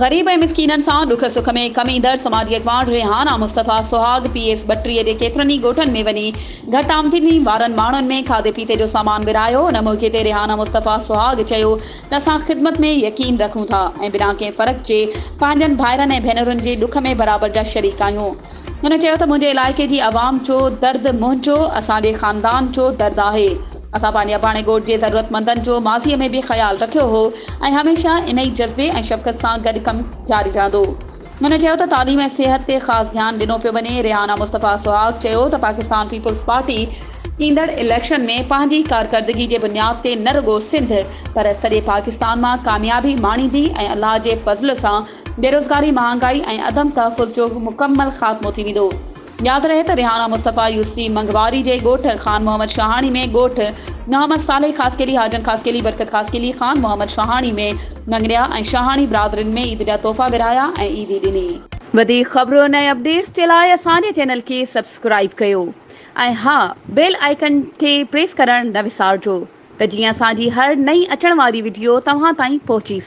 ग़रीब ऐं मिसकीननि सां ॾुख सुख में कमी ईंदड़ समाजी अॻवान रेहाना मुस्तफ़ा सुहाग PS 32 जे केतिरनि ई ॻोठनि में वञी घटि आमदनी वारनि माण्हुनि में खाधे पीते जो सामान विरायो। उन मौक़े ते रेहाना मुस्तफ़ा सुहाग चयो त असां ख़िदमत में यकीन रखूं था ऐं बिना कंहिं फ़र्क़ जे पंहिंजनि भाइरनि ऐं भेनरुनि जे ॾुख में बराबरि जा शरीक आहियूं। हुन चयो त मुंहिंजे इलाइक़े जी आवाम जो दर्द मुंहिंजो, असांजे ख़ानदान जो दर्द आहे। असां पंहिंजे अबाणे ॻोठ जे ज़रूरतमंदनि जो माज़ीअ में बि ख़्यालु रखियो हो ऐं हमेशह इन ई जज़्बे ऐं शफ़क़त सां गॾु कमु जारी रहंदो। हुन चयो त तालीम ऐं सिहत ते ख़ासि ध्यानु ॾिनो पियो वञे। रेहाना मुस्तफ़ा सुहाग चयो त पाकिस्तान पीपल्स पार्टी ईंदड़ इलेक्शन में पंहिंजी कारकर्दगी जे बुनियाद ते न रुॻो सिंध पर सॼे पाकिस्तान मां कामयाबी माणींदी ऐं अलाह जे फज़ल सां बेरोज़गारी, महांगाई ऐं अदम तहफ़ुज़ जो मुकमल ख़ात्मो थी वेंदो। यादि रहे त रेहाना मुस्तफ़ा यूसी मंगवारी जे ॻोठ ख़ान मोहम्मद शाहानी में, ॻोठ मोहम्मद सालेह ख़ासकेली, हाजन ख़ासकेली, बरकत ख़ासकेली, ख़ान मोहम्मद शाहानी में मंगरिया ऐं शाहानी बिरादरियुनि में ईद जा तोहफ़ा विराया ऐं ईदी ॾिनी। वधीक ख़बरुनि ऐं अपडेट्स जे लाइ असांजे चैनल खे सब्सक्राइब कयो ऐं हा, बेल आइकन खे प्रेस करणु न विसारिजो त जीअं असांजी हर नई अचण वारी वीडियो तव्हां ताईं पहुची सघे।